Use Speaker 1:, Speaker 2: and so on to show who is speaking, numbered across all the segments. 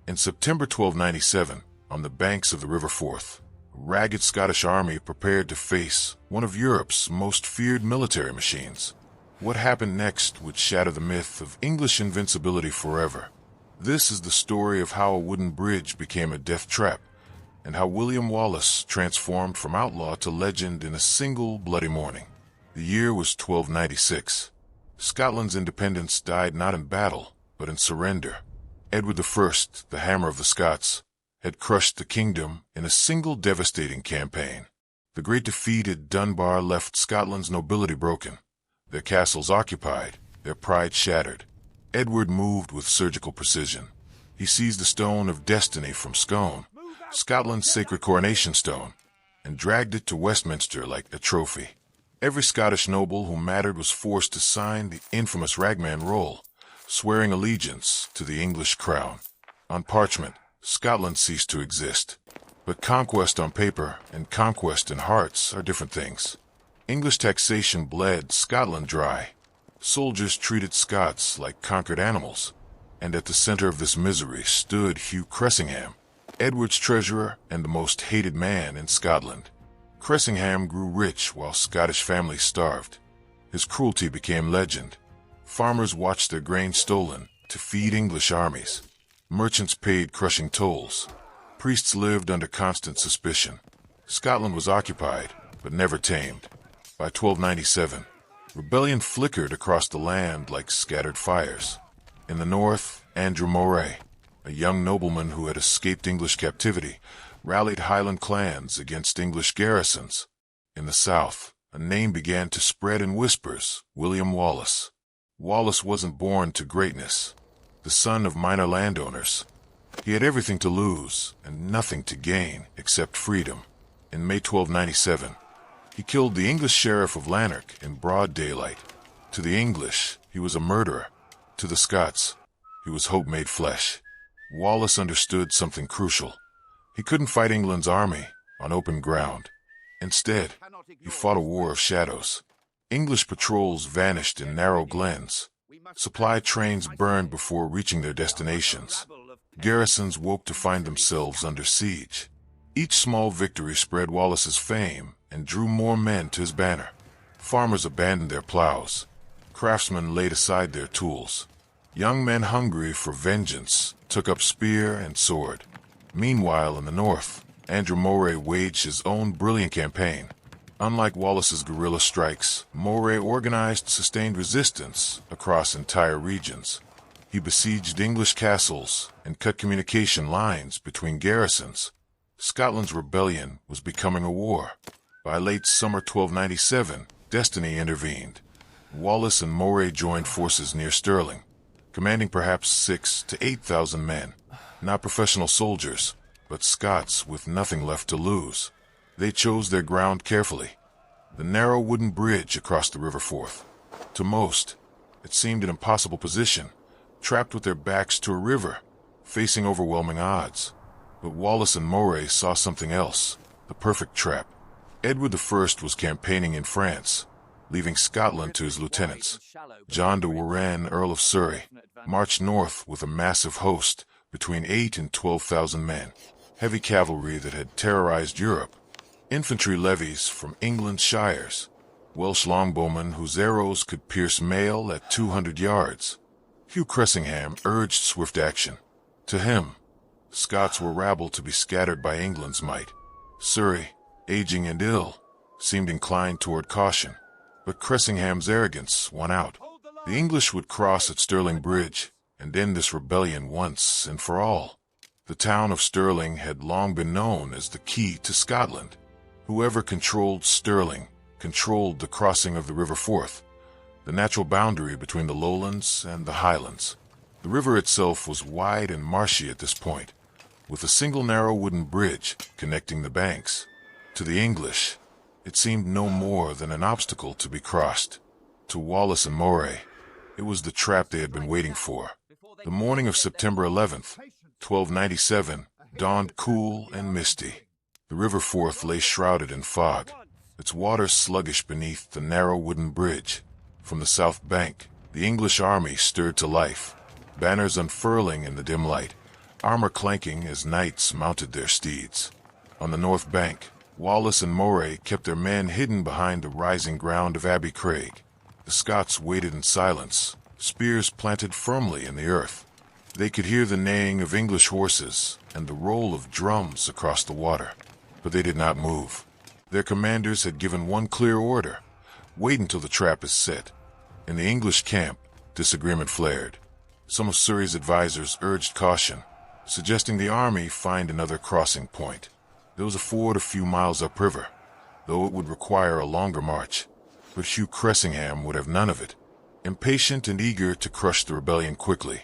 Speaker 1: In September 1297, on the banks of the River Forth, a ragged Scottish army prepared to face one of Europe's most feared military machines. What happened next would shatter the myth of English invincibility forever. This is the story of how a wooden bridge became a death trap, and how William Wallace transformed from outlaw to legend in a single bloody morning. The year was 1296. Scotland's independence died not in battle, but in surrender. Edward I, the Hammer of the Scots, had crushed the kingdom in a single devastating campaign. The great defeat at Dunbar left Scotland's nobility broken, their castles occupied, their pride shattered. Edward moved with surgical precision. He seized the Stone of Destiny from Scone, Scotland's sacred coronation stone, and dragged it to Westminster like a trophy. Every Scottish noble who mattered was forced to sign the infamous Ragman Roll, swearing allegiance to the English crown. On parchment, Scotland ceased to exist. But conquest on paper and conquest in hearts are different things. English taxation bled Scotland dry. Soldiers treated Scots like conquered animals, and at the center of this misery stood Hugh Cressingham, Edward's treasurer and the most hated man in Scotland. Cressingham grew rich while Scottish families starved. His cruelty became legend. Farmers watched their grain stolen to feed English armies. Merchants paid crushing tolls. Priests lived under constant suspicion. Scotland was occupied, but never tamed. By 1297, rebellion flickered across the land like scattered fires. In the north, Andrew Moray, a young nobleman who had escaped English captivity, rallied Highland clans against English garrisons. In the south, a name began to spread in whispers: William Wallace. Wallace wasn't born to greatness. The son of minor landowners, he had everything to lose and nothing to gain except freedom. In May 1297, he killed the English sheriff of Lanark in broad daylight. To the English, he was a murderer. To the Scots, he was hope made flesh. Wallace understood something crucial. He couldn't fight England's army on open ground. Instead, he fought a war of shadows. English patrols vanished in narrow glens. Supply trains burned before reaching their destinations. Garrisons woke to find themselves under siege. Each small victory spread Wallace's fame and drew more men to his banner. Farmers abandoned their plows. Craftsmen laid aside their tools. Young men hungry for vengeance took up spear and sword. Meanwhile, in the north, Andrew Moray waged his own brilliant campaign. Unlike Wallace's guerrilla strikes, Moray organized sustained resistance across entire regions. He besieged English castles and cut communication lines between garrisons. Scotland's rebellion was becoming a war. By late summer 1297, destiny intervened. Wallace and Moray joined forces near Stirling, commanding perhaps 6,000 to 8,000 men. Not professional soldiers, but Scots with nothing left to lose. They chose their ground carefully. The narrow wooden bridge across the River Forth. To most, it seemed an impossible position, trapped with their backs to a river, facing overwhelming odds. But Wallace and Moray saw something else, the perfect trap. Edward I was campaigning in France, leaving Scotland to his lieutenants. John de Warenne, Earl of Surrey, marched north with a massive host, between 8,000 and 12,000 men, heavy cavalry that had terrorized Europe, infantry levies from England's shires, Welsh longbowmen whose arrows could pierce mail at 200 yards. Hugh Cressingham urged swift action. To him, Scots were rabble to be scattered by England's might. Surrey, aging and ill, seemed inclined toward caution, but Cressingham's arrogance won out. The English would cross at Stirling Bridge and end this rebellion once and for all. The town of Stirling had long been known as the key to Scotland. Whoever controlled Stirling controlled the crossing of the River Forth, the natural boundary between the lowlands and the highlands. The river itself was wide and marshy at this point, with a single narrow wooden bridge connecting the banks. To the English, it seemed no more than an obstacle to be crossed. To Wallace and Moray, it was the trap they had been waiting for. The morning of September 11th, 1297, dawned cool and misty. The River Forth lay shrouded in fog, its waters sluggish beneath the narrow wooden bridge. From the south bank, the English army stirred to life, banners unfurling in the dim light, armor clanking as knights mounted their steeds. On the north bank, Wallace and Moray kept their men hidden behind the rising ground of Abbey Craig. The Scots waited in silence, spears planted firmly in the earth. They could hear the neighing of English horses and the roll of drums across the water, but they did not move. Their commanders had given one clear order: wait until the trap is set. In the English camp, disagreement flared. Some of Surrey's advisors urged caution, suggesting the army find another crossing point. There was a ford a few miles upriver, though it would require a longer march. But Hugh Cressingham would have none of it. Impatient and eager to crush the rebellion quickly,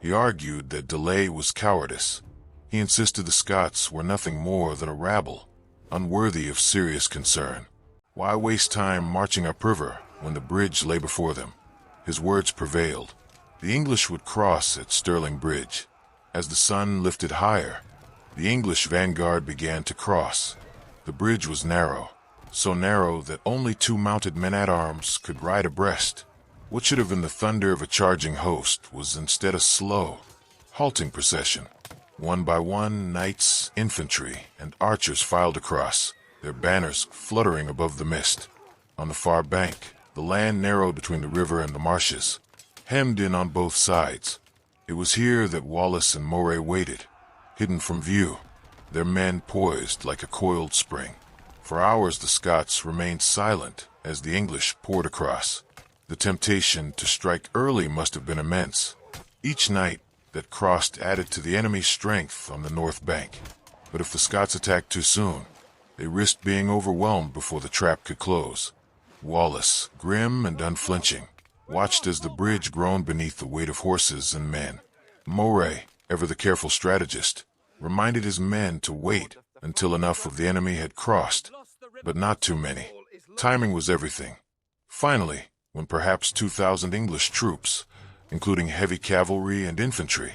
Speaker 1: he argued that delay was cowardice. He insisted the Scots were nothing more than a rabble, unworthy of serious concern. Why waste time marching upriver when the bridge lay before them? His words prevailed. The English would cross at Stirling Bridge. As the sun lifted higher, the English vanguard began to cross. The bridge was narrow, so narrow that only 2 mounted men-at-arms could ride abreast. What should have been the thunder of a charging host was instead a slow, halting procession. One by one, knights, infantry, and archers filed across, their banners fluttering above the mist. On the far bank, the land narrowed between the river and the marshes, hemmed in on both sides. It was here that Wallace and Moray waited, hidden from view, their men poised like a coiled spring. For hours the Scots remained silent as the English poured across. The temptation to strike early must have been immense. Each knight that crossed added to the enemy's strength on the north bank. But if the Scots attacked too soon, they risked being overwhelmed before the trap could close. Wallace, grim and unflinching, watched as the bridge groaned beneath the weight of horses and men. Moray, ever the careful strategist, reminded his men to wait until enough of the enemy had crossed, but not too many. Timing was everything. Finally, when perhaps 2,000 English troops, including heavy cavalry and infantry,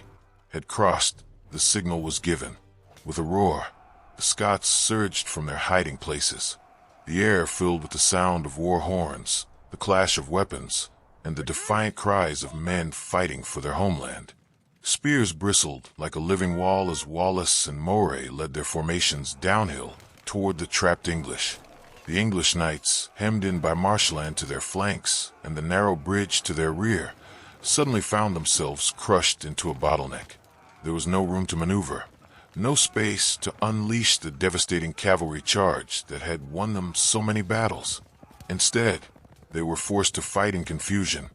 Speaker 1: had crossed, the signal was given. With a roar, the Scots surged from their hiding places. The air filled with the sound of war horns, the clash of weapons, and the defiant cries of men fighting for their homeland. Spears bristled like a living wall as Wallace and Moray led their formations downhill toward the trapped English. The English knights, hemmed in by marshland to their flanks and the narrow bridge to their rear, suddenly found themselves crushed into a bottleneck. There was no room to maneuver, no space to unleash the devastating cavalry charge that had won them so many battles. Instead, they were forced to fight in confusion,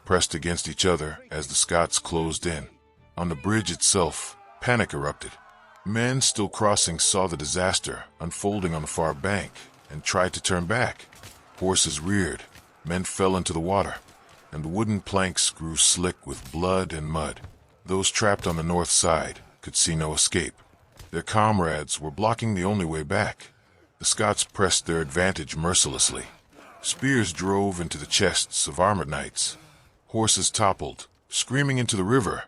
Speaker 1: pressed against each other as the Scots closed in. On the bridge itself, panic erupted. Men still crossing saw the disaster unfolding on the far bank and tried to turn back. Horses reared, men fell into the water, and the wooden planks grew slick with blood and mud. Those trapped on the north side could see no escape. Their comrades were blocking the only way back. The Scots pressed their advantage mercilessly. Spears drove into the chests of armored knights. Horses toppled, screaming into the river,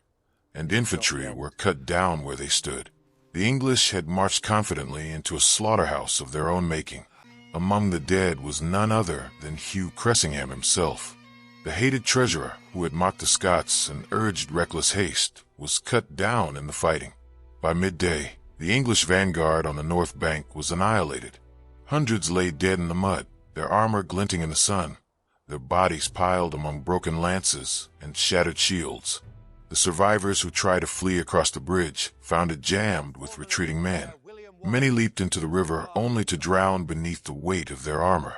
Speaker 1: and infantry were cut down where they stood. The English had marched confidently into a slaughterhouse of their own making. Among the dead was none other than Hugh Cressingham himself. The hated treasurer who had mocked the Scots and urged reckless haste was cut down in the fighting. By midday, the English vanguard on the north bank was annihilated. Hundreds lay dead in the mud, their armor glinting in the sun, their bodies piled among broken lances and shattered shields. The survivors who tried to flee across the bridge found it jammed with retreating men. Many leaped into the river only to drown beneath the weight of their armor.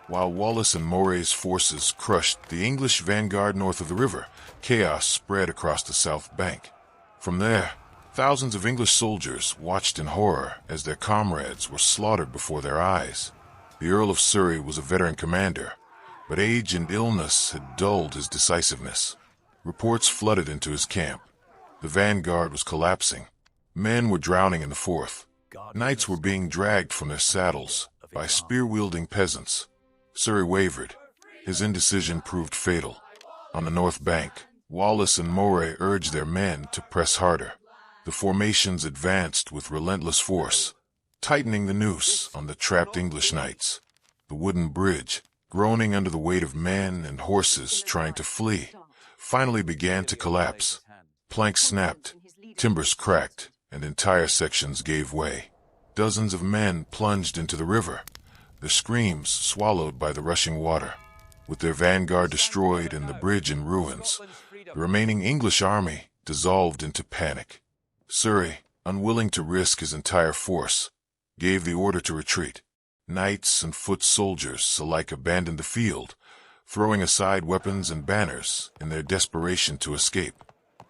Speaker 1: While Wallace and Moray's forces crushed the English vanguard north of the river, chaos spread across the south bank. From there, thousands of English soldiers watched in horror as their comrades were slaughtered before their eyes. The Earl of Surrey was a veteran commander, but age and illness had dulled his decisiveness. Reports flooded into his camp. The vanguard was collapsing. Men were drowning in the Forth. Knights were being dragged from their saddles by spear-wielding peasants. Surrey wavered. His indecision proved fatal. On the north bank, Wallace and Moray urged their men to press harder. The formations advanced with relentless force, tightening the noose on the trapped English knights. The wooden bridge, groaning under the weight of men and horses trying to flee, finally began to collapse. Planks snapped, Timbers cracked, and entire sections gave way. Dozens of men plunged into the river, their screams swallowed by the rushing water. With their vanguard destroyed and the bridge in ruins, the remaining English army dissolved into panic. Surrey, unwilling to risk his entire force, gave the order to retreat. Knights and foot soldiers alike abandoned the field, throwing aside weapons and banners in their desperation to escape.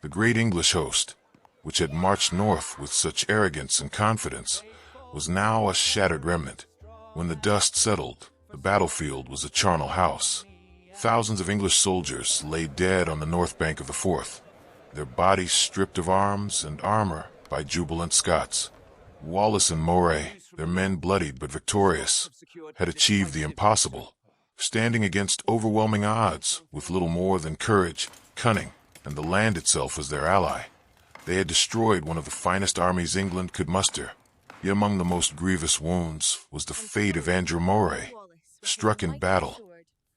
Speaker 1: The great English host, which had marched north with such arrogance and confidence, was now a shattered remnant. When the dust settled, the battlefield was a charnel house. Thousands of English soldiers lay dead on the north bank of the Forth, their bodies stripped of arms and armor by jubilant Scots. Wallace and Moray, their men bloodied but victorious, had achieved the impossible, standing against overwhelming odds with little more than courage, cunning, and the land itself as their ally. They had destroyed one of the finest armies England could muster. Yet among the most grievous wounds was the fate of Andrew Moray. Struck in battle,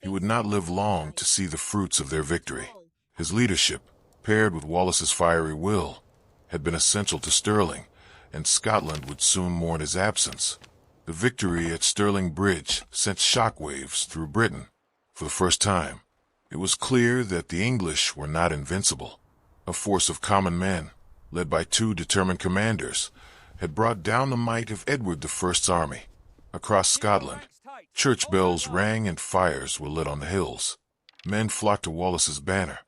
Speaker 1: he would not live long to see the fruits of their victory. His leadership, paired with Wallace's fiery will, had been essential to Stirling, and Scotland would soon mourn his absence. The victory at Stirling Bridge sent shockwaves through Britain. For the first time, it was clear that the English were not invincible. A force of common men, led by two determined commanders, had brought down the might of Edward I's army. Across Scotland, church bells rang and fires were lit on the hills. Men flocked to Wallace's banner.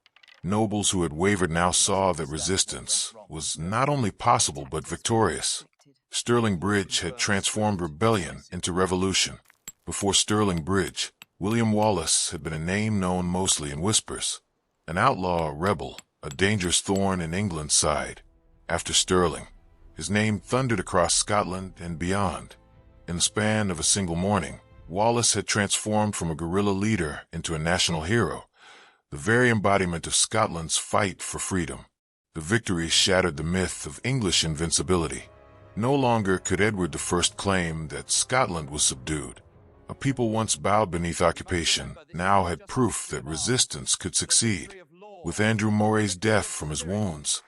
Speaker 1: Nobles who had wavered now saw that resistance was not only possible but victorious. Stirling Bridge had transformed rebellion into revolution. Before Stirling Bridge, William Wallace had been a name known mostly in whispers. An outlaw, a rebel, a dangerous thorn in England's side. After Stirling, his name thundered across Scotland and beyond. In the span of a single morning, Wallace had transformed from a guerrilla leader into a national hero, the very embodiment of Scotland's fight for freedom. The victory shattered the myth of English invincibility. No longer could Edward I claim that Scotland was subdued. A people once bowed beneath occupation now had proof that resistance could succeed. With Andrew Moray's death from his wounds,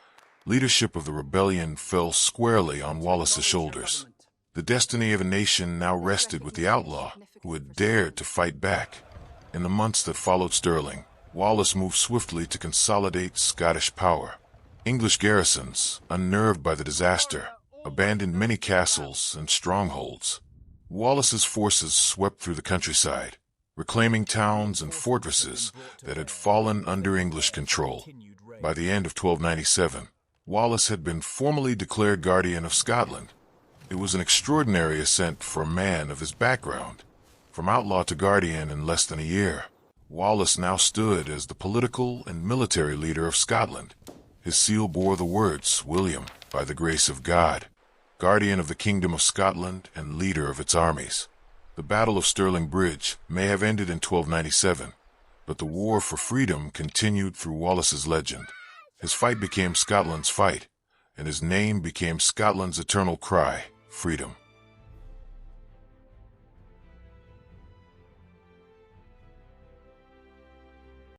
Speaker 1: leadership of the rebellion fell squarely on Wallace's shoulders. The destiny of a nation now rested with the outlaw who had dared to fight back. In the months that followed Stirling, Wallace moved swiftly to consolidate Scottish power. English garrisons, unnerved by the disaster, abandoned many castles and strongholds. Wallace's forces swept through the countryside, reclaiming towns and fortresses that had fallen under English control. By the end of 1297, Wallace had been formally declared Guardian of Scotland. It was an extraordinary ascent for a man of his background. From outlaw to guardian in less than a year, Wallace now stood as the political and military leader of Scotland. His seal bore the words, "William, by the grace of God, Guardian of the Kingdom of Scotland and leader of its armies." The Battle of Stirling Bridge may have ended in 1297, but the war for freedom continued through Wallace's legend. His fight became Scotland's fight, and his name became Scotland's eternal cry, freedom.